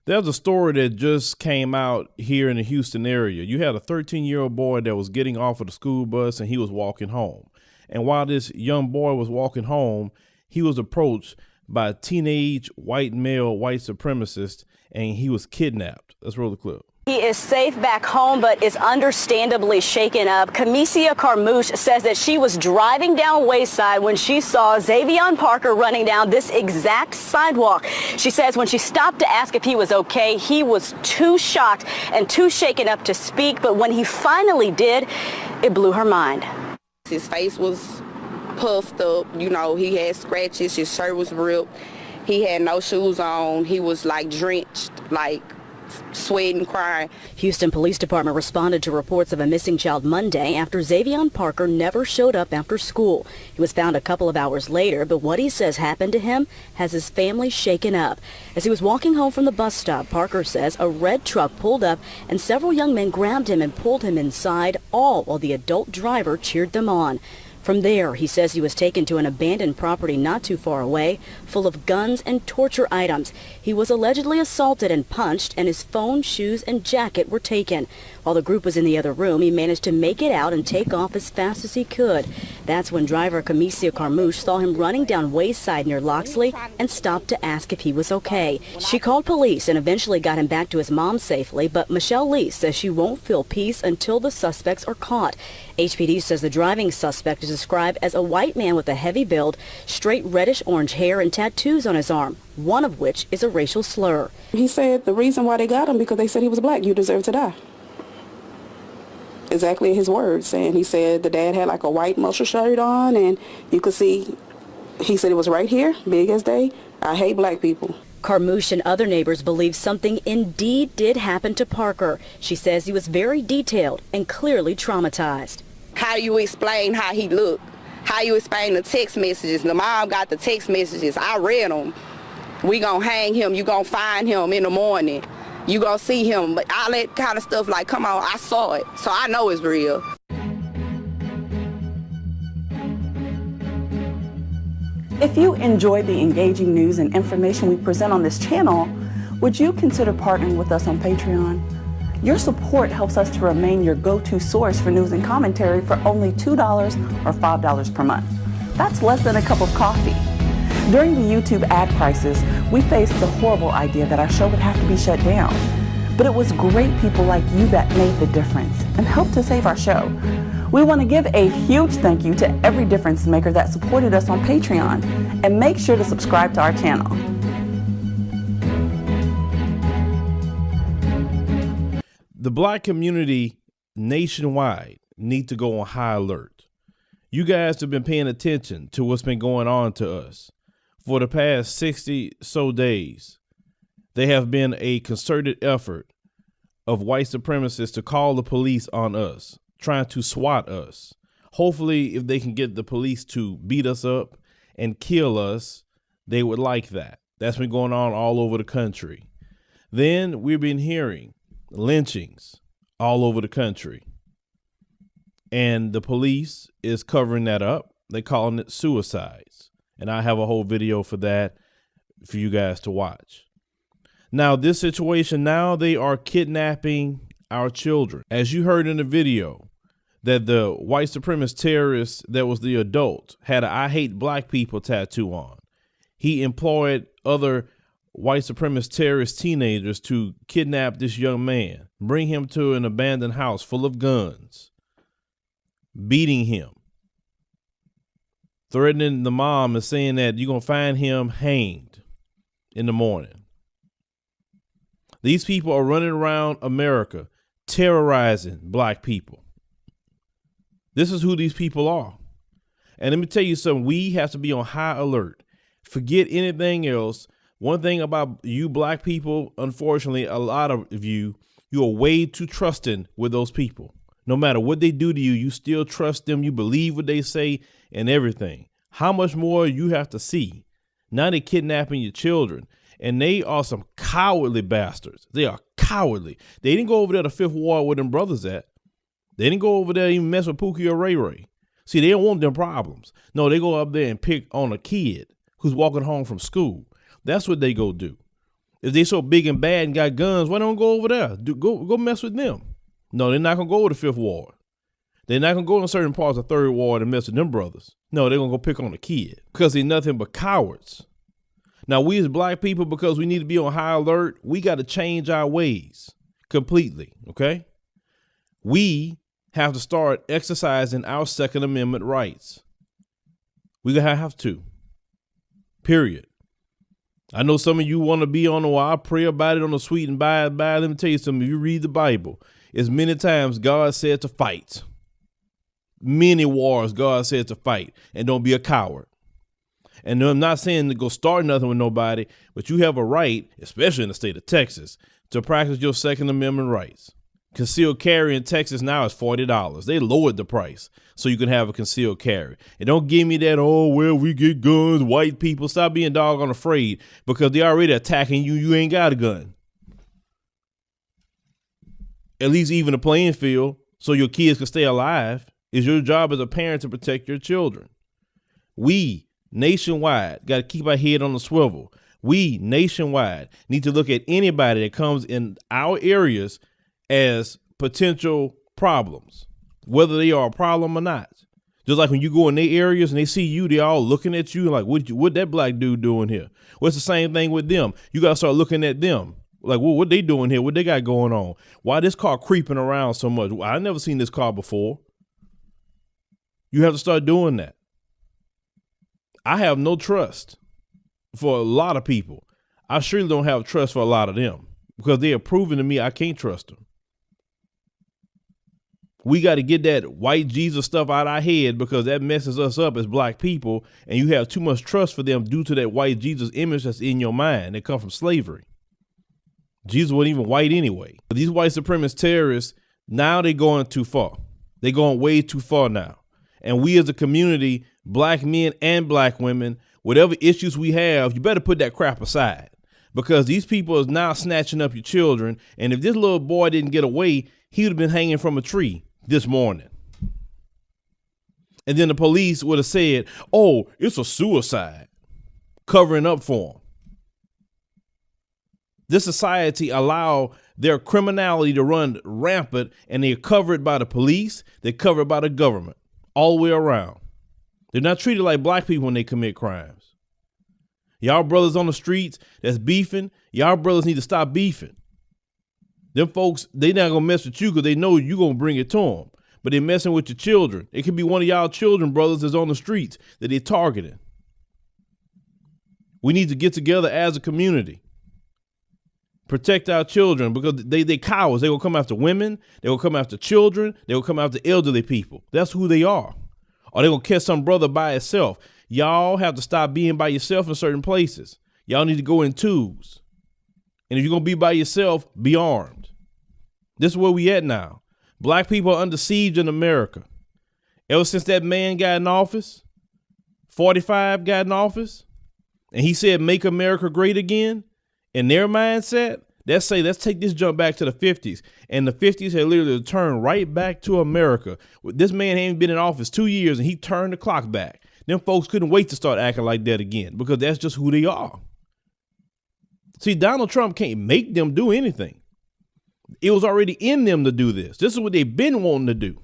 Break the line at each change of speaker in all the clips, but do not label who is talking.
There's a story that just came out here in the Houston area. You had a 13-year-old boy that was getting off of the school bus and he was walking home. And while this young boy was walking home, he was approached by a teenage white supremacist, and he was kidnapped. Let's roll the clip.
He is safe back home, but is understandably shaken up. Kamicia Carmouche says that she was driving down Wayside when she saw Zavion Parker running down this exact sidewalk. She says when she stopped to ask if he was okay, he was too shocked and too shaken up to speak. But when he finally did, it blew her mind.
His face was puffed up, you know, he had scratches, his shirt was ripped, he had no shoes on, he was like drenched, like sweating, crying.
Houston Police Department responded to reports of a missing child Monday after Zavion Parker never showed up after school. He was found a couple of hours later, but what he says happened to him has his family shaken up. As he was walking home from the bus stop, Parker says a red truck pulled up and several young men grabbed him and pulled him inside, all while the adult driver cheered them on. From there, he says he was taken to an abandoned property not too far away, full of guns and torture items. He was allegedly assaulted and punched, and his phone, shoes, and jacket were taken. While the group was in the other room, he managed to make it out and take off as fast as he could. That's when driver Kamicia Carmouche saw him running down Wayside near Loxley and stopped to ask if he was okay. She called police and eventually got him back to his mom safely, but Michelle Lee says she won't feel peace until the suspects are caught. HPD says the driving suspect is described as a white man with a heavy build, straight reddish-orange hair, and tattoos on his arm, one of which is a racial slur.
He said the reason why they got him because they said he was black. You deserve to die. Exactly his words. And he said the dad had like a white muscle shirt on, and you could see, he said it was right here, big as day. I hate black people.
Carmouche and other neighbors believe something indeed did happen to Parker. She says he was very detailed and clearly traumatized.
How you explain how he looked? How you explain the text messages? The mom got the text messages. I read them. We gonna hang him. You gonna find him in the morning. You gonna see him. But all that kind of stuff, like, come on, I saw it. So I know it's real.
If you enjoy the engaging news and information we present on this channel, would you consider partnering with us on Patreon? Your support helps us to remain your go-to source for news and commentary for only $2 or $5 per month. That's less than a cup of coffee. During the YouTube ad crisis, we faced the horrible idea that our show would have to be shut down. But it was great people like you that made the difference and helped to save our show. We want to give a huge thank you to every difference maker that supported us on Patreon, and make sure to subscribe to our channel.
The black community nationwide need to go on high alert. You guys have been paying attention to what's been going on to us. For the past 60 so days, there have been a concerted effort of white supremacists to call the police on us, trying to SWAT us. Hopefully, if they can get the police to beat us up and kill us, they would like that. That's been going on all over the country. Then we've been hearing lynchings all over the country, and the police is covering that up. They're calling it suicides, and I have a whole video for that for you guys to watch. Now, this situation, now they are kidnapping our children. As you heard in the video, that the white supremacist terrorist that was the adult had a "I hate black people" tattoo on. He employed other white supremacist terrorist teenagers to kidnap this young man, bring him to an abandoned house full of guns, beating him, threatening the mom and saying that you're going to find him hanged in the morning. These people are running around America terrorizing black people. This is who these people are. And let me tell you something, we have to be on high alert. Forget anything else. One thing about you black people, unfortunately, a lot of you are way too trusting with those people. No matter what they do to you, you still trust them. You believe what they say and everything. How much more you have to see? Now they're kidnapping your children, and they are some cowardly bastards. They are cowardly. They didn't go over there to Fifth Ward where them brothers at. They didn't go over there and even mess with Pookie or Ray Ray. See, they don't want them problems. No, they go up there and pick on a kid who's walking home from school. That's what they go do. If they so big and bad and got guns, why don't go over there? Go mess with them. No, they're not going to go over the Fifth Ward. They're not going to go in certain parts of Third Ward and mess with them brothers. No, they're going to go pick on the kid because they're nothing but cowards. Now, we as black people, because we need to be on high alert, we got to change our ways completely, okay? We have to start exercising our Second Amendment rights. We're going to have to, period. I know some of you want to be on the wall. I pray about it on the sweet and by. Let me tell you something. If you read the Bible, as many times God said to fight. Many wars God said to fight, and don't be a coward. And I'm not saying to go start nothing with nobody, but you have a right, especially in the state of Texas, to practice your Second Amendment rights. Concealed carry in Texas now is $40. They lowered the price so you can have a concealed carry. And don't give me that, oh, well, we get guns, white people. Stop being doggone afraid because they already attacking you. You ain't got a gun. At least even a playing field so your kids can stay alive. It's your job as a parent to protect your children. We nationwide got to keep our head on the swivel. We nationwide need to look at anybody that comes in our areas as potential problems, whether they are a problem or not. Just like when you go in their areas and they see you, they all looking at you like, what that black dude doing here? Well, it's the same thing with them. You got to start looking at them. Like, well, what they doing here? What they got going on? Why this car creeping around so much? I never seen this car before. You have to start doing that. I have no trust for a lot of people. I surely don't have trust for a lot of them because they are proving to me I can't trust them. We got to get that white Jesus stuff out of our head because that messes us up as black people, and you have too much trust for them due to that white Jesus image that's in your mind that come from slavery. Jesus wasn't even white anyway. But these white supremacist terrorists, now they're going too far. They're going way too far now. And we as a community, black men and black women, whatever issues we have, you better put that crap aside because these people is now snatching up your children. And if this little boy didn't get away, he would have been hanging from a tree this morning. And then the police would have said, oh, it's a suicide, covering up for him. This society allow their criminality to run rampant, and they're covered by the police. They're covered by the government all the way around. They're not treated like black people when they commit crimes. Y'all brothers on the streets that's beefing, y'all brothers need to stop beefing. Them folks, they not gonna mess with you because they know you gonna bring it to them. But they're messing with your children. It could be one of y'all children, brothers, that's on the streets that they're targeting. We need to get together as a community. Protect our children because they cowards. They will come after women. They will come after children. They will come after elderly people. That's who they are. Or they will catch some brother by itself. Y'all have to stop being by yourself in certain places. Y'all need to go in twos. And if you're going to be by yourself, be armed. This is where we at now. Black people are under siege in America. Ever since that man got in office, 45 got in office, and he said, make America great again. In their mindset, let's take this jump back to the 50s. And the 50s had literally turned right back to America. This man hadn't been in office 2 years and he turned the clock back. Them folks couldn't wait to start acting like that again because that's just who they are. See, Donald Trump can't make them do anything. It was already in them to do this. This is what they've been wanting to do.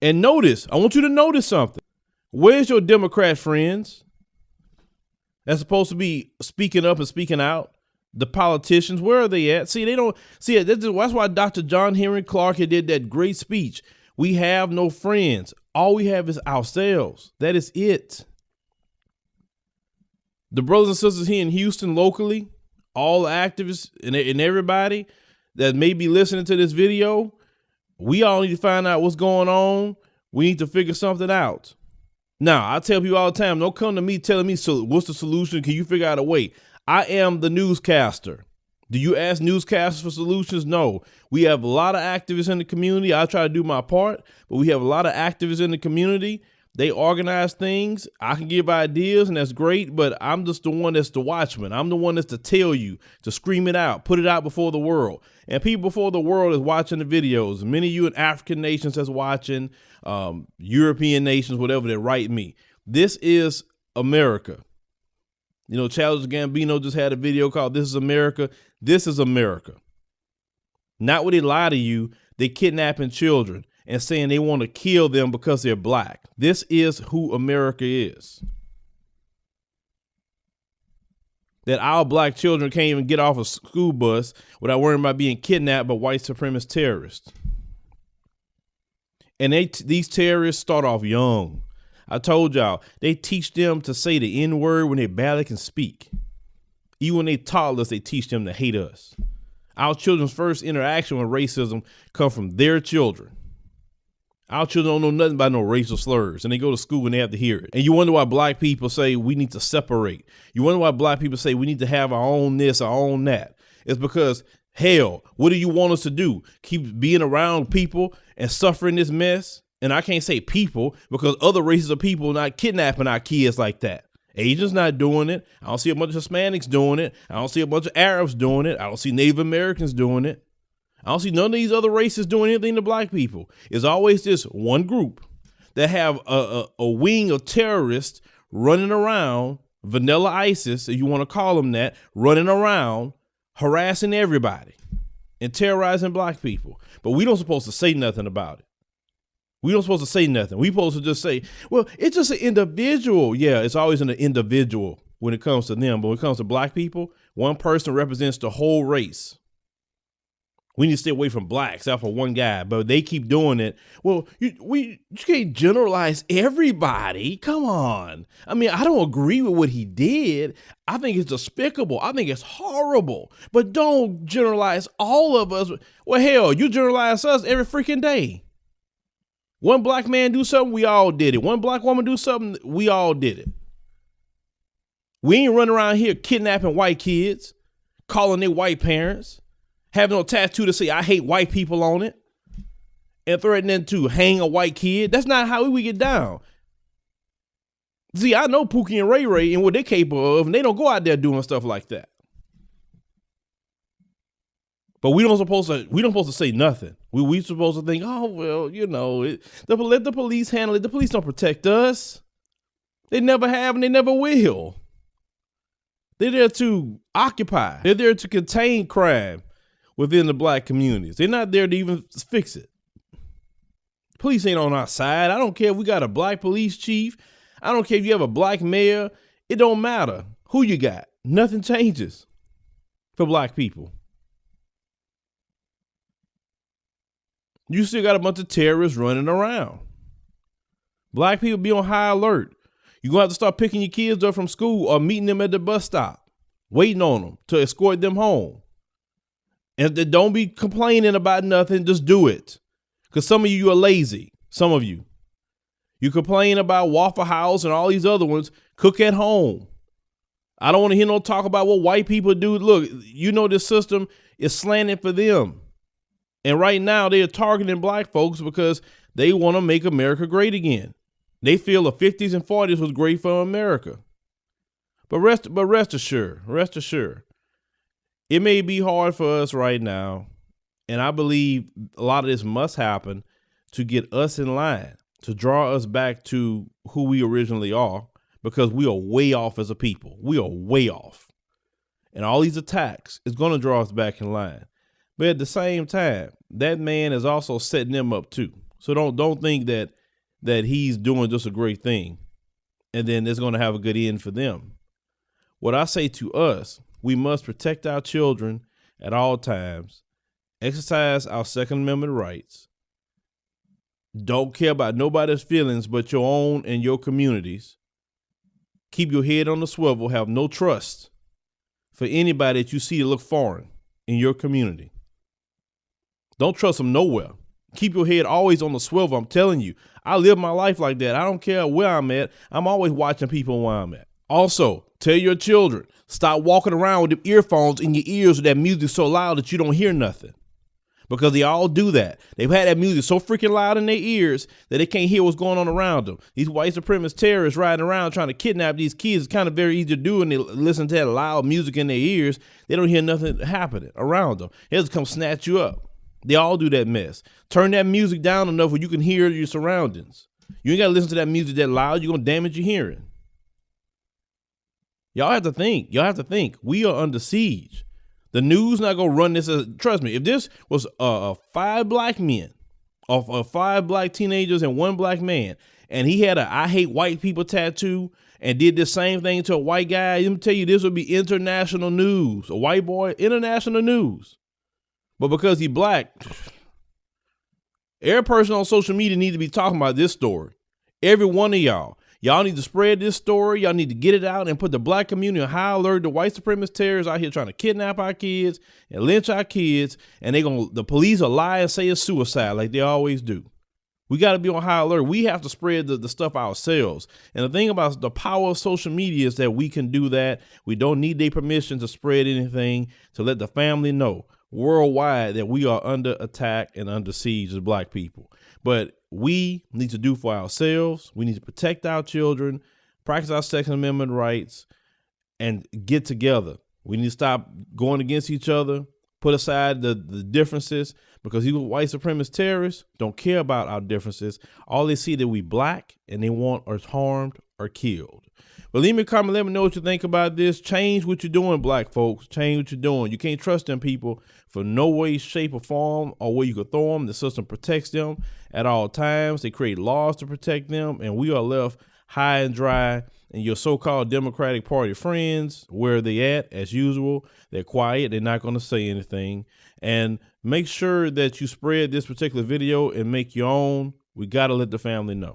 And notice, I want you to notice something. Where's your Democrat friends? That's supposed to be speaking up and speaking out. The politicians, where are they at? See, they don't see it. That's why Dr. John Henry Clark had did that great speech. We have no friends. All we have is ourselves. That is it. The brothers and sisters here in Houston locally, all the activists and everybody that may be listening to this video, we all need to find out what's going on. We need to figure something out. Now, I tell people all the time, don't come to me telling me, so what's the solution? Can you figure out a way? I am the newscaster. Do you ask newscasters for solutions? No. We have a lot of activists in the community. I try to do my part, but we have a lot of activists in the community. They organize things. I can give ideas, and that's great, but I'm just the one that's the watchman. I'm the one that's to tell you, to scream it out, put it out before the world. And people before the world is watching the videos. Many of you in African nations that's watching, European nations, whatever, that write me. This is America. You know, Childish Gambino just had a video called This is America. This is America. Not when they lie to you, they kidnapping children and saying they want to kill them because they're black. This is who America is. That our black children can't even get off a school bus without worrying about being kidnapped by white supremacist terrorists. And these terrorists start off young. I told y'all, they teach them to say the N-word when they barely can speak. Even when they toddlers, they teach them to hate us. Our children's first interaction with racism come from their children. Our children don't know nothing about no racial slurs, and they go to school and they have to hear it. And you wonder why black people say we need to separate. You wonder why black people say we need to have our own this, our own that. It's because, hell, what do you want us to do? Keep being around people and suffering this mess? And I can't say people because other races of people not kidnapping our kids like that. Asians not doing it. I don't see a bunch of Hispanics doing it. I don't see a bunch of Arabs doing it. I don't see Native Americans doing it. I don't see none of these other races doing anything to black people. It's always this one group that have a wing of terrorists running around, vanilla ISIS, if you want to call them that, running around, harassing everybody and terrorizing black people. But we don't supposed to say nothing about it. We don't supposed to say nothing. We supposed to just say, well, it's just an individual. Yeah, it's always an individual when it comes to them. But when it comes to black people, one person represents the whole race. We need to stay away from blacks, except for one guy, but they keep doing it. Well, you can't generalize everybody. Come on. I mean, I don't agree with what he did. I think it's despicable. I think it's horrible. But don't generalize all of us. Well, hell, you generalize us every freaking day. One black man do something, we all did it. One black woman do something, we all did it. We ain't running around here kidnapping white kids, calling their white parents, having a tattoo to say, I hate white people on it, and threatening to hang a white kid. That's not how we get down. See, I know Pookie and Ray Ray and what they're capable of, and they don't go out there doing stuff like that. But we don't supposed to say nothing. We supposed to think, oh, well, you know, let the police handle it. The police don't protect us. They never have and they never will. They're there to occupy. They're there to contain crime within the black communities. They're not there to even fix it. Police ain't on our side. I don't care if we got a black police chief. I don't care if you have a black mayor. It don't matter who you got. Nothing changes for black people. You still got a bunch of terrorists running around. Black people be on high alert. You're going to have to start picking your kids up from school or meeting them at the bus stop, waiting on them to escort them home. And don't be complaining about nothing. Just do it. Because some of you are lazy. Some of you. You complain about Waffle House and all these other ones. Cook at home. I don't want to hear no talk about what white people do. Look, you know this system is slanted for them. And right now they are targeting black folks because they want to make America great again. They feel the 50s and 40s was great for America. But rest assured, it may be hard for us right now. And I believe a lot of this must happen to get us in line, to draw us back to who we originally are, because we are way off as a people. We are way off. And all these attacks is going to draw us back in line. But at the same time, that man is also setting them up too. So don't think that he's doing just a great thing and then it's going to have a good end for them. What I say to us, we must protect our children at all times, exercise our Second Amendment rights, don't care about nobody's feelings but your own and your communities, keep your head on the swivel, have no trust for anybody that you see to look foreign in your community. Don't trust them nowhere. Keep your head always on the swivel. I'm telling you, I live my life like that. I don't care where I'm at. I'm always watching people where I'm at. Also, tell your children, stop walking around with the earphones in your ears with that music so loud that you don't hear nothing. Because they all do that. They've had that music so freaking loud in their ears that they can't hear what's going on around them. These white supremacist terrorists riding around trying to kidnap these kids is kind of very easy to do, and they listen to that loud music in their ears. They don't hear nothing happening around them. They'll just come snatch you up. They all do that mess. Turn that music down enough where you can hear your surroundings. You ain't got to listen to that music that loud. You're going to damage your hearing. Y'all have to think. Y'all have to think. We are under siege. The news not gonna run this. Trust me. If this was 5 black men, of 5 black teenagers and 1 black man, and he had a "I hate white people" tattoo and did the same thing to a white guy, let me tell you, this would be international news. A white boy, international news. But because he black, every person on social media needs to be talking about this story. Every one of y'all. Y'all need to spread this story. Y'all need to get it out and put the black community on high alert. The white supremacist terrorists out here trying to kidnap our kids and lynch our kids. And the police will lie and say it's suicide like they always do. We got to be on high alert. We have to spread the stuff ourselves. And the thing about the power of social media is that we can do that. We don't need their permission to spread anything, to let the family know worldwide that we are under attack and under siege as black people. But we need to do for ourselves. We need to protect our children, practice our Second Amendment rights, and get together. We need to stop going against each other, put aside the differences, because these white supremacist terrorists don't care about our differences. All they see that we black and they want us harmed or killed. But leave me a comment. Let me know what you think about this. Change what you're doing, black folks. Change what you're doing. You can't trust them people for no way, shape, or form, or where you can throw them. The system protects them at all times. They create laws to protect them, and we are left high and dry. And your so-called Democratic Party friends, where are they at? As usual, they're quiet. They're not going to say anything. And make sure that you spread this particular video and make your own. We got to let the family know.